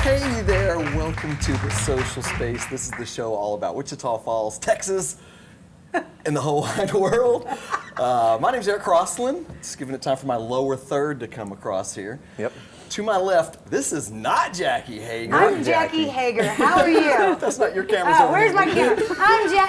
Hey there, welcome to the Social Space. This is the show all about Wichita Falls, Texas, and the whole wide world. My name's Eric Crossland. Just giving it time for my lower third to come across here. Yep. To my left, this is not Jackie Hager. I'm Jackie Hager. How are you? That's not your camera. Oh, where's my camera?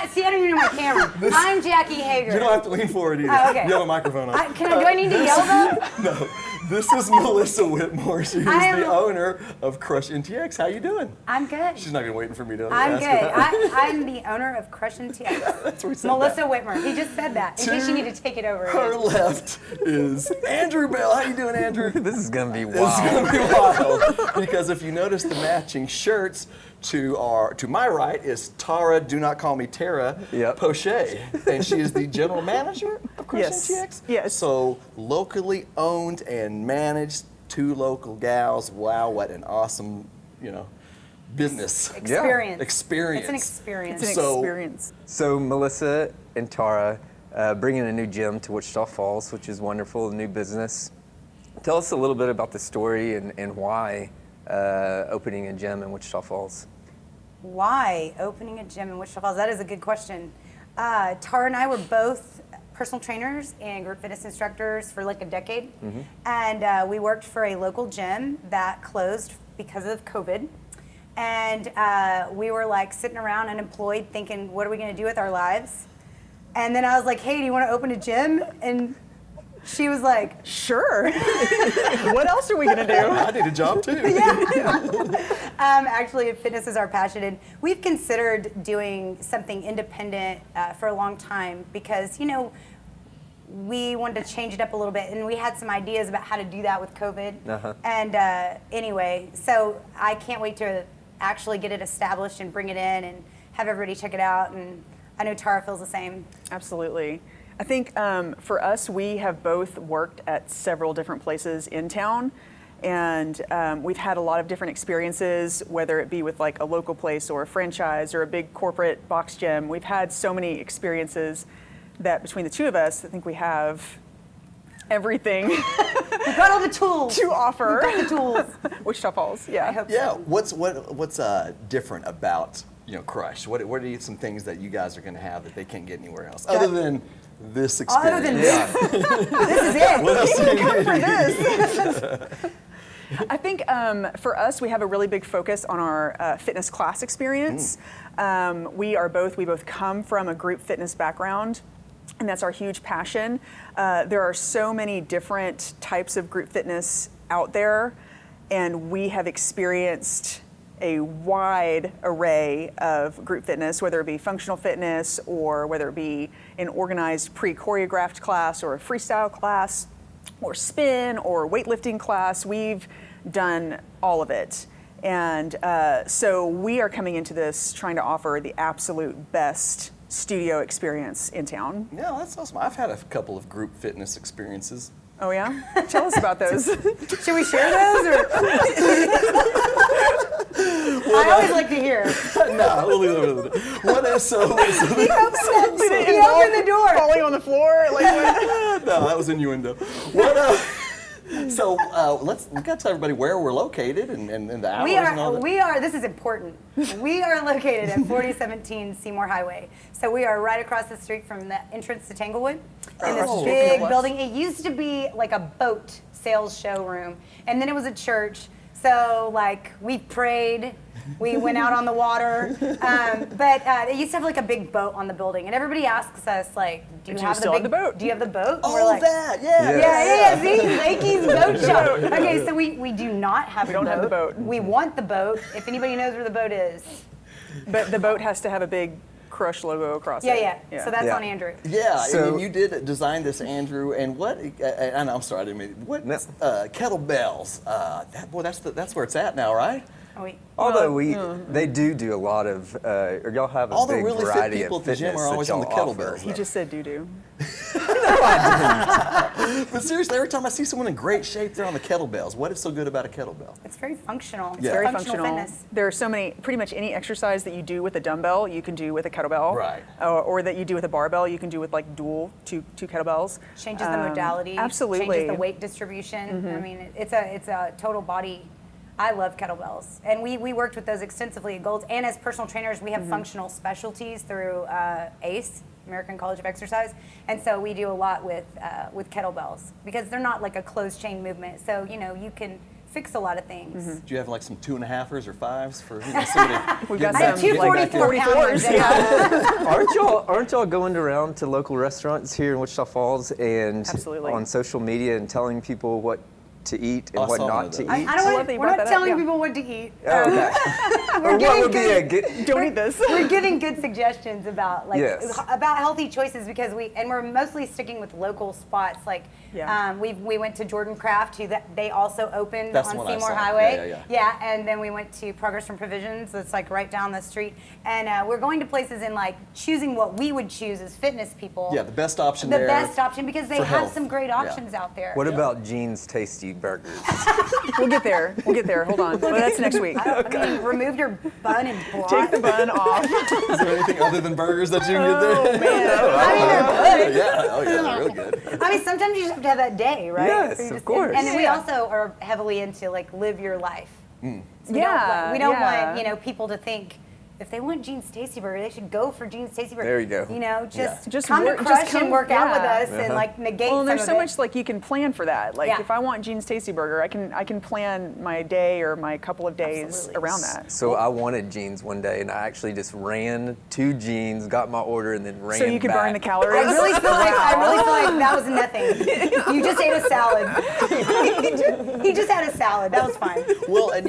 See, I don't even know my camera. I'm Jackie Hager. You don't have to lean forward either. Oh, okay. You have a microphone on. Do I need to yell though? No. This is Melissa Whitmore. She is the owner of Crush NTX. How you doing? I'm good. She's not even waiting for me to I'm ask good. her. I'm the owner of Crush NTX. That's what we said. Melissa Whitmer. He just said that. In case you need to take it over. Her left is Andrew Bell. How you doing, Andrew? This is gonna be wild. This is gonna be wild because if you notice the matching shirts to my right is Tara. Do not call me Tara. Yep. Poche, and she is the general manager of Crush NTX. Yes. So locally owned and managed, 2 local gals. Wow, what an awesome, business. Experience. Experience. It's an experience. It's an experience. So Melissa and Tara bringing a new gym to Wichita Falls, which is wonderful, a new business. Tell us a little bit about the story and why opening a gym in Wichita Falls. Why opening a gym in Wichita Falls? That is a good question. Tara and I were both personal trainers and group fitness instructors for like a decade. Mm-hmm. And we worked for a local gym that closed because of COVID. And we were like sitting around unemployed thinking, what are we gonna do with our lives? And then I was like, hey, do you wanna open a gym? And she was like, sure. What else are we gonna do? I need a job too. Actually, fitness is our passion, and we've considered doing something independent for a long time because, we wanted to change it up a little bit, and we had some ideas about how to do that with COVID. Uh-huh. And anyway, so I can't wait to actually get it established and bring it in and have everybody check it out, and I know Tara feels the same. Absolutely. I think for us, we have both worked at several different places in town, and we've had a lot of different experiences, whether it be with like a local place or a franchise or a big corporate box gym. We've had so many experiences that between the two of us, I think we have everything. We've got all the tools to offer. We've got the tools. Wichita Falls, yeah. I hope Yeah. so. What's different about Crush? What are some things that you guys are going to have that they can't get anywhere else other than this experience? Other than this, this is it. What else do you Come need? for this. I think for us, we have a really big focus on our fitness class experience. We both come from a group fitness background, and that's our huge passion. There are so many different types of group fitness out there, and we have experienced a wide array of group fitness, whether it be functional fitness or whether it be an organized pre-choreographed class or a freestyle class or spin or weightlifting class. We've done all of it. And so we are coming into this trying to offer the absolute best studio experience in town. Yeah, that's awesome. I've had a couple of group fitness experiences. Oh yeah? Tell us about those. Should we share those? Or? I always like to hear. No, we'll leave it with it. What is so? He opened the door. Falling on the floor? Like what? No, that was innuendo. So we got to tell everybody where we're located and the hours and all that. This is important. We are located at 4017 Seymour Highway. So we are right across the street from the entrance to Tanglewood in this big building. It used to be like a boat sales showroom, and then it was a church. So we prayed, we went out on the water, but it used to have like a big boat on the building, and everybody asks us do you have the boat? Do you have the boat? And we're that, yeah. See, Lakey's boat shop. Okay, so we do not have the boat. We don't have the boat. We want the boat. If anybody knows where the boat is. But the boat has to have a big Crush logo across it. Yeah. So that's on Andrew. Yeah, So, and you did design this, Andrew. And what? And I'm sorry, I didn't mean. What? No. Kettlebells. That's where it's at now, right? Although they do a lot of, or y'all have a All the big really fit variety people of at the gym fitness are always that on the y'all kettlebells. offer. He just said doo-doo. But seriously, every time I see someone in great shape, they're on the kettlebells. What is so good about a kettlebell? It's very functional. It's Very functional functional. fitness. There are so many, pretty much any exercise that you do with a dumbbell, you can do with a kettlebell. Right. Or that you do with a barbell, you can do with two kettlebells. Changes the modality. Absolutely. Changes the weight distribution. I mean, it's a total body. I love kettlebells, and we worked with those extensively at Gold's. And as personal trainers, we have functional specialties through ACE, American College of Exercise, and so we do a lot with kettlebells because they're not like a closed chain movement. So you can fix a lot of things. Do you have like some 2.5ers or 5s for somebody? We've got I have some, two like, 44-pounders. Aren't y'all going around to local restaurants here in Wichita Falls and Absolutely. on social media and telling people what to eat and I what saw one not of to those. eat? I don't I love want. that you We're brought not that up, telling yeah. people what to eat. Okay. We're Or what would be a good. good? Don't eat this. We're giving good suggestions about Yes. about healthy choices because we're mostly sticking with local spots. Like Yeah. we went to Jordan Craft, they also opened That's on the one I Seymour saw. Highway. Yeah. And then we went to Progress from Provisions. That's like right down the street. And we're going to places and like choosing what we would choose as fitness people. Yeah, the best option The there. best option because they for have health. some great Yeah. options out there. What about Gene's Tasty Burgers? We'll get there. Hold on. Well, that's next week. I mean, remove your bun and broth. Take the bun off. Is there anything other than burgers that you can get there? I mean, they're good. Yeah, oh yeah, they're real good. I mean, sometimes you just have to have that day, right? Yes, So you of just- course. And then we Yeah. also are heavily into like live your life. So we Yeah, don't yeah. want people to think if they want Gene's Tasty Burger, they should go for Gene's Tasty Burger. There you go. Just come work- to just Crush come- and work out with yeah. us and like negate Well, and there's some so of much like you can plan for that. Like Yeah. if I want Gene's Tasty Burger, I can plan my day or my couple of days Absolutely. around that. So I wanted Gene's one day, and I actually just ran to Gene's, got my order, and then ran So you could burn the back. calories. I really feel like that was nothing. You just ate a salad. He just had a salad. That was fine. Well, and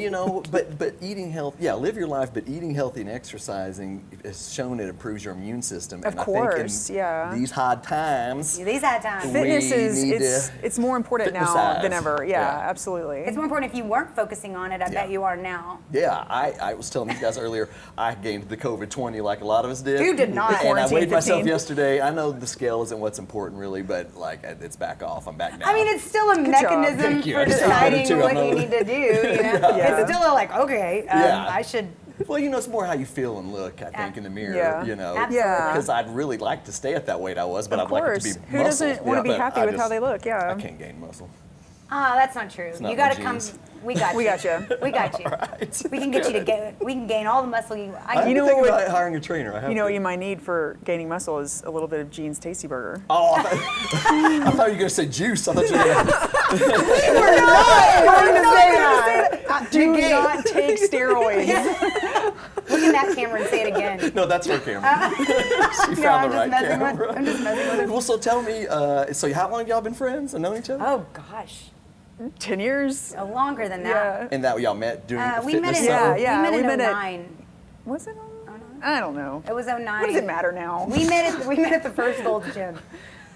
but eating health, live your life, but eating healthy and exercising has shown it improves your immune system. Of and I course, think in yeah. these hard times, These had time. Fitness we is need to it's more important now fitness-ize. than ever. Yeah, Yeah. absolutely. It's more important if you weren't focusing on it. I bet Yeah. you are now. Yeah, I was telling you guys earlier, I gained the COVID 20 like a lot of us did. You did not. And I Quarantine weighed myself 15. yesterday. I know the scale isn't what's important really, but like it's back off. I'm back now. I mean, it's still a job. mechanism Thank you. for I just wanted deciding to, what I you know. need to do. You know? Yeah. It's still like, okay, Yeah. I should. Well, it's more how you feel and look, I think, in the mirror, Yeah. Absolutely. Yeah. Because I'd really like to stay at that weight I was, but Of I'd like it course. to be Who muscle. doesn't want to be but happy I with how just- they look? Yeah. I can't gain muscle. That's not true. not You my got to come. genes. We got you. We got you. We got you. Right. We can get you to gain. We can gain all the muscle you. I You know think what about hiring a trainer. I have You know to. what you might need for gaining muscle is a little bit of Gene's Tasty Burger. Oh, I thought you were going to say juice. I thought you were going to. We're not going to say that. Do not take steroids. Look in that camera and say it again. No, that's her camera. She found the right camera. I'm just messing with it. Well, so tell me, so how long have y'all been friends and known each other? Oh gosh, 10 years? longer than that. Yeah. And that y'all met doing We met fitness in summer? Yeah, we we met met in at- 09. Was it? I don't know. It was 09. What does it matter now? We met at the first Gold's Gym.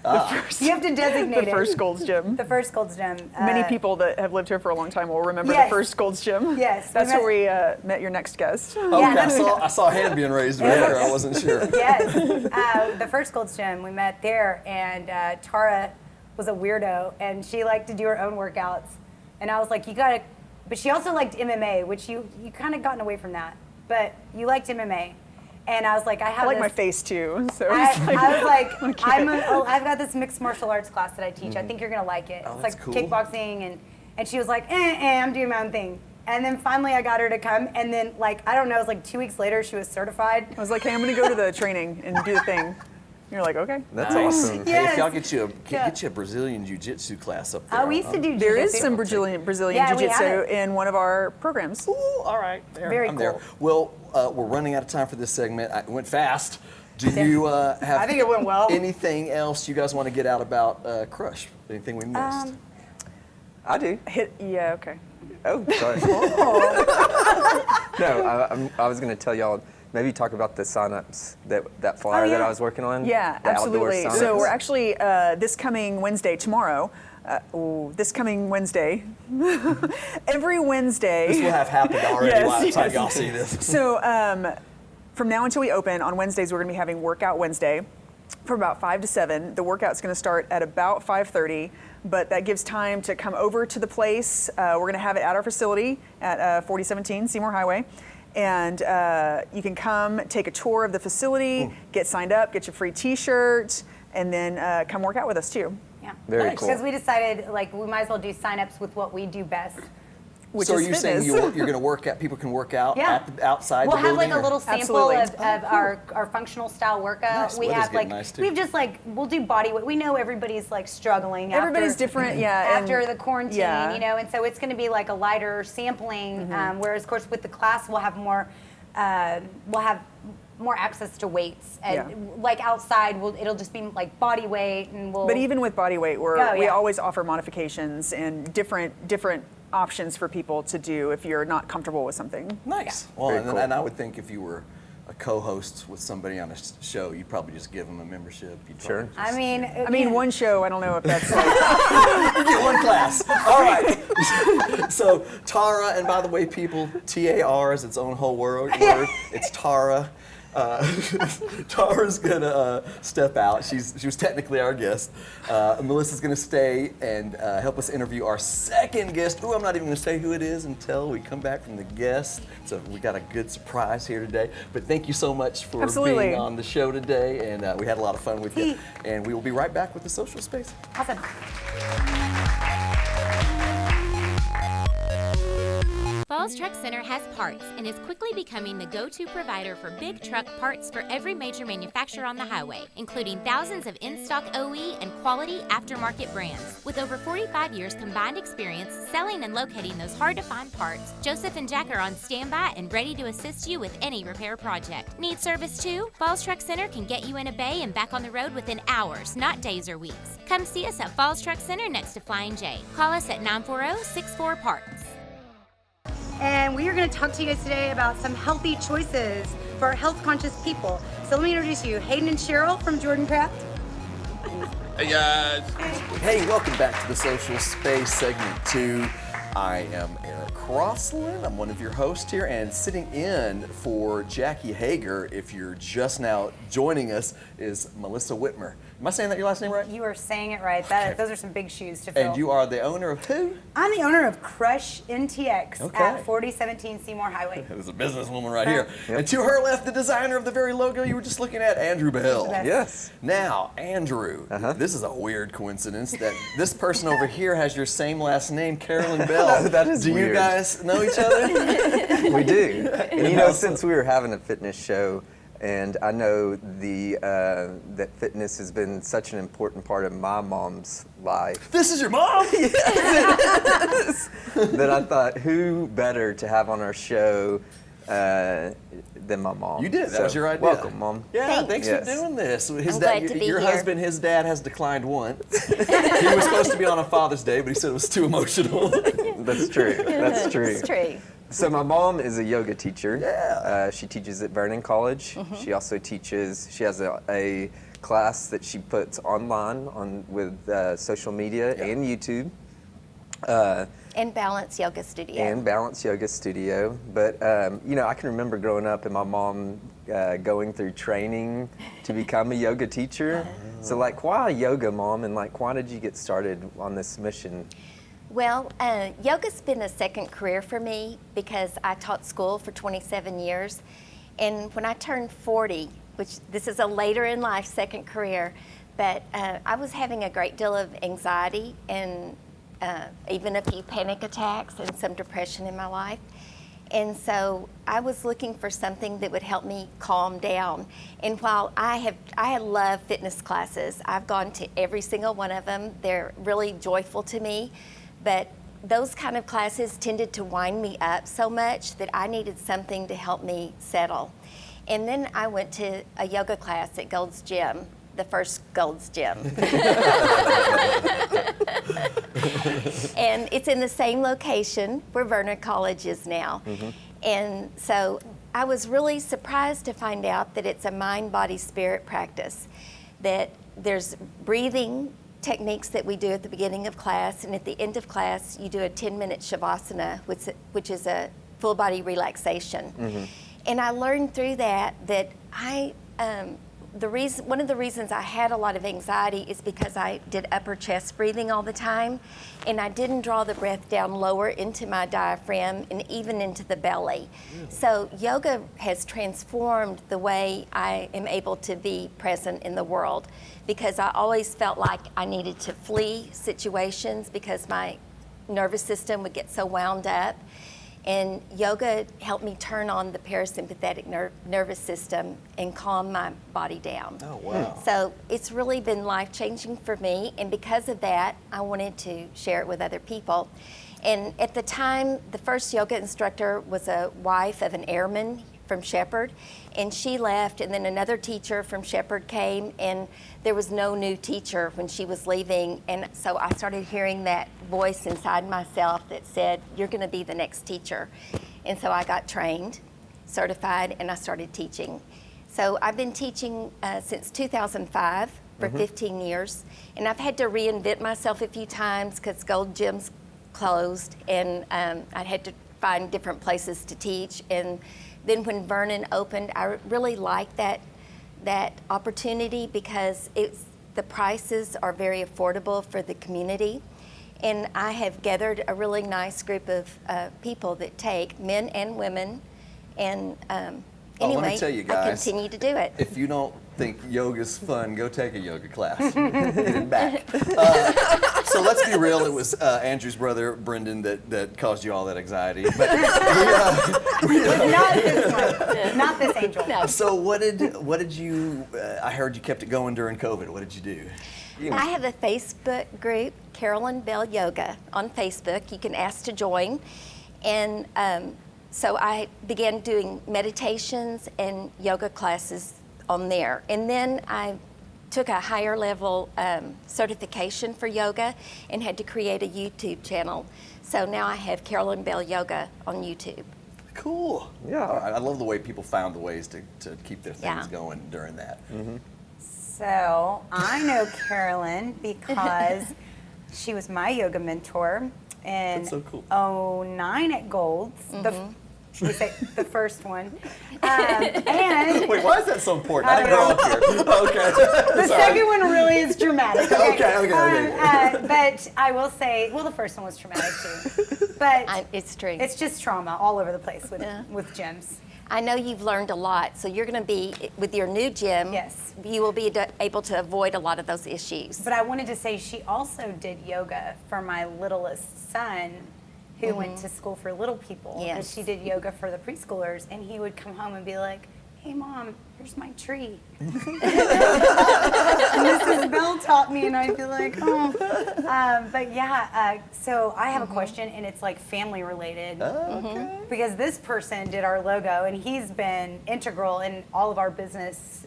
You have to designate The it. first Gold's Gym. The first Gold's Gym. Many people that have lived here for a long time will remember Yes. the first Gold's Gym. Yes, we That's met- where we met your next guest. Okay, Yeah. I saw a hand being raised right there. I wasn't sure. Yes. The first Gold's Gym, we met there, and Tara was a weirdo, and she liked to do her own workouts. And I was like, you gotta, but she also liked MMA, which you kind of gotten away from that, but you liked MMA. And I was like, I have I like this, my face too. So I, it's like, I was like, okay. I've got this mixed martial arts class that I teach. I think you're gonna like it. Oh, It's that's like cool. kickboxing, and she was like, I'm doing my own thing. And then finally I got her to come, and then like, I don't know, it was like 2 weeks later she was certified. I was like, hey, I'm going to go to the training and do the thing. You're like, okay. That's Nice. awesome. Hey, Yes. if y'all get you Yeah. a Brazilian jiu-jitsu class up there. Oh, we used to do There is jiu-jitsu. some Brazilian Yeah, we have jiu-jitsu it. in one of our programs. Ooh, all right. There. Very I'm there. cool. Well, we're running out of time for this segment. It went fast. Do you have I think it went well. anything else you guys want to get out about Crush? Anything we missed? I do. Yeah, okay. Oh, sorry. No, I was going to tell y'all, maybe talk about the signups, that flyer that I was working on. Yeah, the outdoor absolutely. signups. So we're actually, this coming Wednesday, tomorrow, this coming Wednesday, every Wednesday. This will have happened already Yes, by the time yes. y'all see this. So from now until we open, on Wednesdays, we're going to be having Workout Wednesday from about 5 to 7. The workout's going to start at about 5:30, but that gives time to come over to the place. We're going to have it at our facility at 4017 Seymour Highway. And you can come take a tour of the facility, get signed up, get your free t-shirt, and then come work out with us too. Yeah. Very cool. Because we decided like we might as well do signups with what we do best. which so is are you fitness. saying you're going to work out? People can work out Yeah. at the, outside We'll the have building? like a or- little sample Absolutely. of our functional style workout. Nice. We Weather's have getting like nice, too. we've just like we'll do body weight. We know everybody's like struggling. Everybody's after, different, yeah. After and- the quarantine, yeah. you know, and so it's going to be like a lighter sampling. Whereas, of course, with the class, we'll have more access to weights, and like outside, it'll just be like body weight, and we'll. But even with body weight, Oh, we yeah. always offer modifications and different options for people to do if you're not comfortable with something. Nice. Well, Very and, cool. and I would think if you were a co-host with somebody on a show, you'd probably just give them a membership. You'd Sure. probably I mean, I mean, one show, I don't know if that's like, you get one class. All right. So Tara, and by the way, people, TAR is its own whole word. It's Tara. Tara's gonna step out. She was technically our guest. Melissa's gonna stay and help us interview our second guest. Ooh, I'm not even gonna say who it is until we come back from the guest. So we got a good surprise here today. But thank you so much for Absolutely. being on the show today, and we had a lot of fun with you. And we will be right back with the social space. awesome. Falls Truck Center has parts and is quickly becoming the go-to provider for big truck parts for every major manufacturer on the highway, including thousands of in-stock OE and quality aftermarket brands. With over 45 years combined experience selling and locating those hard-to-find parts, Joseph and Jack are on standby and ready to assist you with any repair project. Need service too? Falls Truck Center can get you in a bay and back on the road within hours, not days or weeks. Come see us at Falls Truck Center next to Flying J. Call us at 940-64-PARTS. And we are going to talk to you guys today about some healthy choices for health-conscious people. So let me introduce you, Hayden and Cheryl from Jordan Craft. Hey guys. Hey, welcome back to the Social Space segment 2. I am Eric Crossland. I'm one of your hosts here, and sitting in for Jackie Hager, if you're just now joining us, is Melissa Whitmer. Am I saying that your last name right? You are saying it right. Those are some big shoes to fill. And you are the owner of who? I'm the owner of Crush NTX Okay. at 4017 Seymour Highway. There's a businesswoman right here. And to her left, the designer of the very logo you were just looking at, Andrew Bell. Yes. Yes. Now, Andrew, this is a weird coincidence that this person over here has your same last name, Carolyn Bell. That is Do you weird. guys know each other? We do. And you know, since we were having a fitness show, and I know that fitness has been such an important part of my mom's life, This is your mom? that I thought, who better to have on our show than my mom? You did. That So, was your idea. Welcome, Mom. Yeah, thanks Yes. for doing this. His I'm dad, glad to be your here. husband, his dad has declined once. He was supposed to be on Father's Day, but he said it was too emotional. That's true. That's true. It's true. So my mom is a yoga teacher. Yeah. She teaches at Vernon College. She also teaches. She has a class that she puts online with social media and YouTube. And Balance Yoga Studio. And Balance Yoga Studio. But, you know, I can remember growing up and my mom going through training to become a yoga teacher. So, like, why yoga, Mom? And, like, why did you get started on this mission? Well, yoga's been a second career for me because I taught school for 27 years. And when I turned 40, which this is a later in life second career, but I was having a great deal of anxiety and even a few panic attacks and some depression in my life. And so I was looking for something that would help me calm down. And while I love fitness classes, I've gone to every single one of them. They're really joyful to me, but those kind of classes tended to wind me up so much that I needed something to help me settle. And then I went to a yoga class at Gold's Gym, the first Gold's Gym. And it's in the same location where Vernon College is now. And so I was really surprised to find out that it's a mind, body, spirit practice, that there's breathing techniques that we do at the beginning of class, and at the end of class you do a 10-minute shavasana, which is a full body relaxation. And I learned through that one of the reasons I had a lot of anxiety is because I did upper chest breathing all the time, and I didn't draw the breath down lower into my diaphragm and even into the belly. So yoga has transformed the way I am able to be present in the world, because I always felt like I needed to flee situations because my nervous system would get so wound up. And yoga helped me turn on the parasympathetic nervous system and calm my body down. Oh, wow. So it's really been life-changing for me, and because of that, I wanted to share it with other people. And at the time, the first yoga instructor was a wife of an airman from Shepherd, and she left, and then another teacher from Shepherd came, and there was no new teacher when she was leaving, and so I started hearing that voice inside myself that said, you're going to be the next teacher. And so I got trained, certified, and I started teaching. So I've been teaching since 2005 for 15 years, and I've had to reinvent myself a few times because Gold Gym's closed, and I had to find different places to teach. And then when Vernon opened, I really liked that opportunity because the prices are very affordable for the community. And I have gathered a really nice group of people that take, men and women. And anyway, let me tell you guys, I continue to do it. if you don't think yoga's fun, go take a yoga class. Get it back. So let's be real, it was Andrew's brother, Brendan, that caused you all that anxiety. But Not this one. Not this angel. No. so what did you, I heard you kept it going during COVID. What did you do? I have a Facebook group, Carolyn Bell Yoga, on Facebook. You can ask to join. And so I began doing meditations and yoga classes on there. And then I took a higher level certification for yoga and had to create a YouTube channel. So now I have Carolyn Bell Yoga on YouTube. Cool. Yeah. I love the way people found the ways to keep their things Yeah. going during that. So I know Carolyn because she was my yoga mentor in That's so cool. '09 at Gold's. Should we say the first one? And Wait, why is that so important? I didn't grow up here. Okay. the second one really is dramatic. Okay. But I will say, well, the first one was traumatic too. But It's true. it's just trauma all over the place with Yeah. gyms. I know you've learned a lot, so you're going to be, with your new gym, Yes. you will be able to avoid a lot of those issues. But I wanted to say she also did yoga for my littlest son who went to school for little people. Yes. And she did yoga for the preschoolers, and he would come home and be like, hey Mom, here's my tree. Mrs. Bell taught me, and I'd be like, oh. But yeah, so I have a question, and it's like family related. Okay. Because this person did our logo, and he's been integral in all of our business,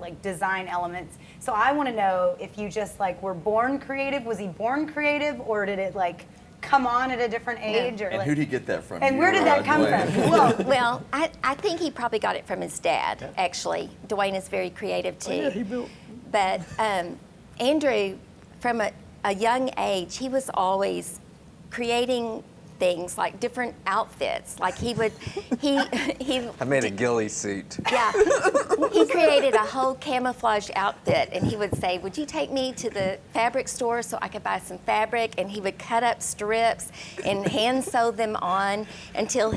like design elements. So I want to know if you just like were born creative. Was he born creative, or did it like come on at a different age? Or And like, who did he get that from? and You where did or, that come Dwayne? from? Well, Well, I think he probably got it from his dad, actually. Dwayne is very creative too. Yeah, he built. But Andrew, from a young age, he was always creating things like different outfits. Like he I made a ghillie suit. yeah, he created a whole camouflage outfit, and he would say, would you take me to the fabric store so I could buy some fabric? And he would cut up strips and hand sew them on until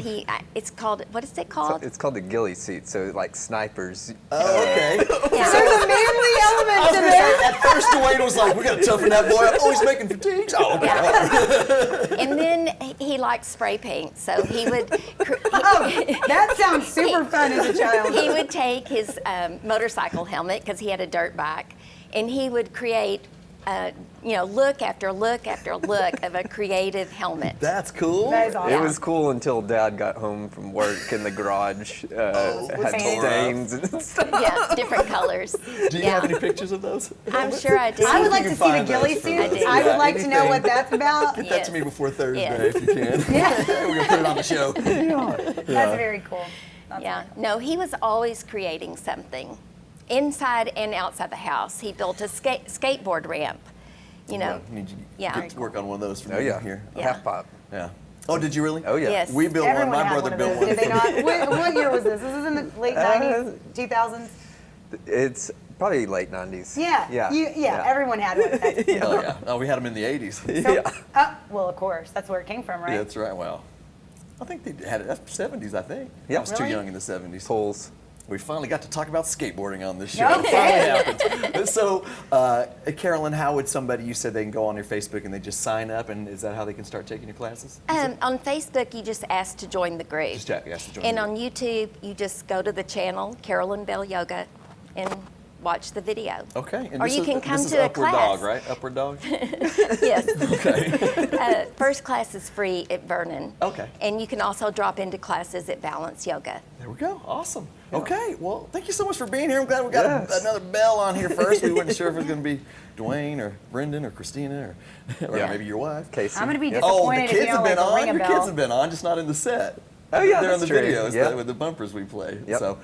it's called, what is it called? It's called the ghillie suit, so like snipers. Oh, okay. there's a manly I element was to gonna this. say, at first Dwayne was like, we gotta toughen that boy up. Oh, he's making fatigues. Oh, okay. And then he liked spray paint, so he would That sounds super fun as a child. he would take his motorcycle helmet, because he had a dirt bike, and he would create look after look after look of a creative helmet. That's cool. That is awesome. It was cool until Dad got home from work and the garage had painted. stains and stuff. Yeah, different colors. Do you have any pictures of those? I'm sure I do. I would you like can to see the find ghillie those for suit. us. I would Yeah, like to know anything. what that's about. Get that to me before Thursday Yes. if you can. We're gonna put it on the show. That's very cool. That's Yeah, very cool. no, he was always creating something, inside and outside the house. He built a skateboard ramp, you know. Need you Yeah. get to work on one of those for Oh me yeah, here. Yeah. half pop. Yeah. Oh, did you really? Oh yeah. Yes. We built Everyone one. My had brother one built of one. those. Did they not? What year was this? This is in the late 90s, 2000s? It's probably late 90s. Yeah. Yeah. Everyone had one. Oh yeah. Oh, we had them in the 80s. So, well, of course. That's where it came from, right? That's right. Well, I think they had it. That's 70s. I think. Yeah. I was too Really? young in the 70s. Pulls. We finally got to talk about skateboarding on this show. It finally happened. So, Carolyn, how would somebody, you said they can go on your Facebook and they just sign up, and is that how they can start taking your classes? On Facebook, you just ask to join the group. Just ask to join And the on group. YouTube, you just go to the channel, Carolyn Bell Yoga, and watch the video. Okay. And Or this you is, can come this to is a Upward class. Dog, right? Upward Dog? Yes. Okay. First class is free at Vernon. Okay. And you can also drop into classes at Balance Yoga. There we go. Awesome. Okay. Well, thank you so much for being here. I'm glad we got another Bell on here first. We weren't sure if it was going to be Dwayne or Brendan or Christina or maybe your wife. Casey. I'm going to be Oh, the disappointed if kids you have don't been like on. ring a Your bell. kids have been on, just not in the set. Oh, yeah, they're on that's the true. videos Yep. with the bumpers we play. Yep. So,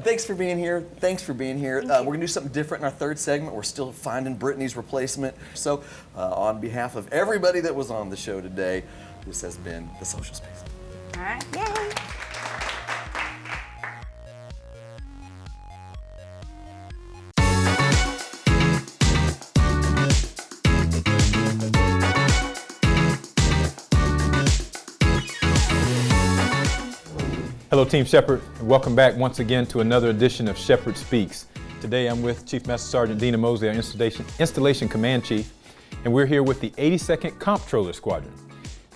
thanks for being here. Thanks for being here. We're gonna do something different in our third segment. We're still finding Brittany's replacement. So, on behalf of everybody that was on the show today, this has been The Social Space. All right. Yay. Hello, Team Shepherd, and welcome back once again to another edition of Shepherd Speaks. Today I'm with Chief Master Sergeant Dina Mosley, our Installation Command Chief, and we're here with the 82nd Comptroller Squadron.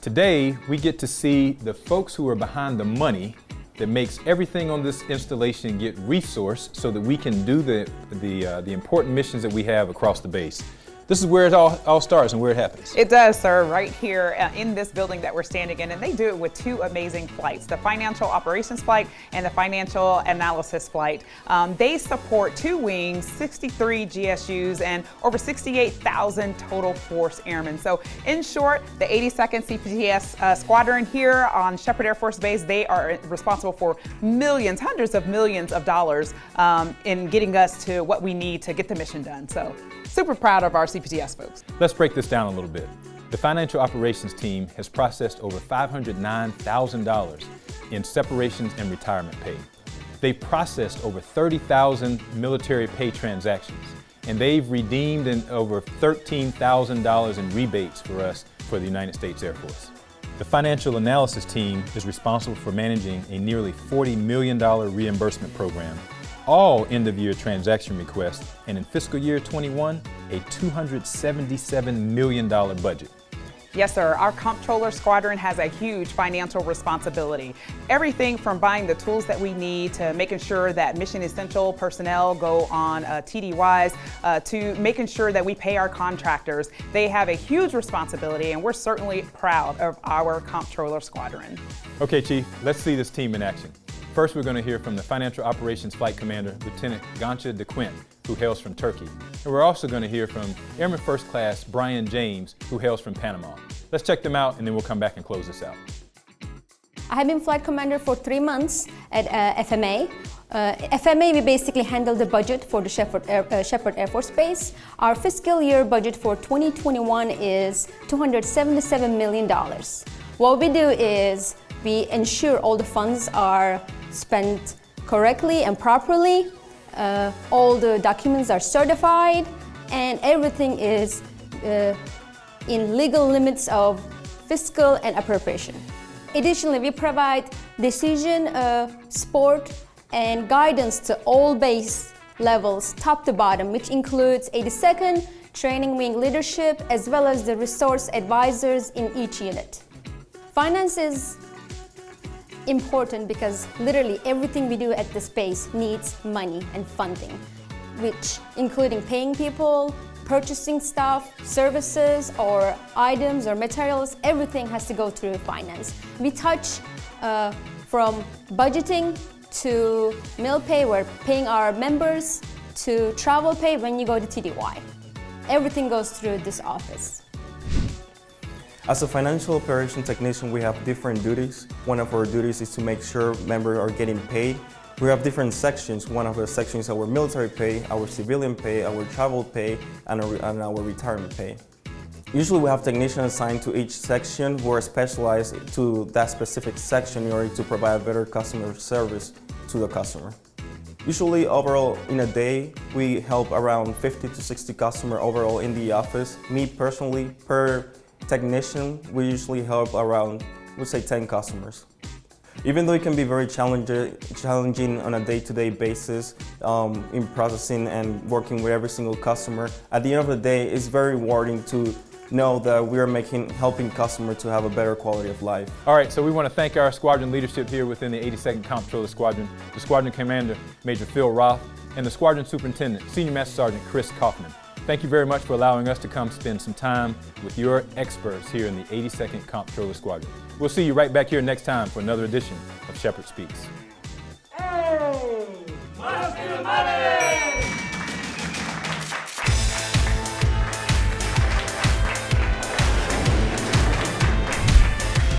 Today we get to see the folks who are behind the money that makes everything on this installation get resourced so that we can do the important missions that we have across the base. This is where it all starts and where it happens. It does, sir, right here in this building that we're standing in, and they do it with two amazing flights, the Financial Operations Flight and the Financial Analysis Flight. They support 2 wings, 63 GSUs, and over 68,000 total force airmen. So in short, the 82nd CPTS Squadron here on Shepherd Air Force Base, they are responsible for millions, hundreds of millions of dollars in getting us to what we need to get the mission done. So super proud of our CPTS folks. Let's break this down a little bit. The Financial Operations Team has processed over $509,000 in separations and retirement pay. They've processed over 30,000 military pay transactions, and they've redeemed over $13,000 in rebates for us for the United States Air Force. The Financial Analysis Team is responsible for managing a nearly $40 million reimbursement program, all end-of-year transaction requests, and in fiscal year 21, a $277 million budget. Yes, sir. Our Comptroller Squadron has a huge financial responsibility. Everything from buying the tools that we need to making sure that mission essential personnel go on TDYs to making sure that we pay our contractors. They have a huge responsibility, and we're certainly proud of our Comptroller Squadron. Okay, Chief, let's see this team in action. First, we're going to hear from the Financial Operations Flight Commander, Lieutenant Gancha DeQuint, who hails from Turkey. And we're also going to hear from Airman First Class Brian James, who hails from Panama. Let's check them out, and then we'll come back and close this out. I have been flight commander for 3 months at FMA. FMA, we basically handle the budget for the Shepherd Air Force Base. Our fiscal year budget for 2021 is $277 million. What we do is we ensure all the funds are spent correctly and properly. All the documents are certified, and everything is in legal limits of fiscal and appropriation. Additionally, we provide decision, support, and guidance to all base levels, top to bottom, which includes 82nd Training Wing leadership, as well as the resource advisors in each unit. Finance is important because literally everything we do at this base needs money and funding, which including paying people, purchasing stuff, services or items or materials, everything has to go through finance. We touch from budgeting to meal pay, we're paying our members, to travel pay when you go to TDY. Everything goes through this office. As a financial operation technician, we have different duties. One of our duties is to make sure members are getting paid. We have different sections. One of the sections is our military pay, our civilian pay, our travel pay, and our retirement pay. Usually we have technicians assigned to each section who are specialized to that specific section in order to provide better customer service to the customer. Usually overall in a day, we help around 50 to 60 customers overall in the office. Me personally, per technician, we usually help around, we'd say 10 customers. Even though it can be very challenging on a day-to-day basis in processing and working with every single customer, at the end of the day, it's very rewarding to know that we are helping customers to have a better quality of life. All right, so we want to thank our squadron leadership here within the 82nd Comptroller Squadron, the Squadron Commander, Major Phil Roth, and the Squadron Superintendent, Senior Master Sergeant Chris Kaufman. Thank you very much for allowing us to come spend some time with your experts here in the 82nd Comptroller Squadron. We'll see you right back here next time for another edition of Shepherd Speaks. Hey! Muscle money!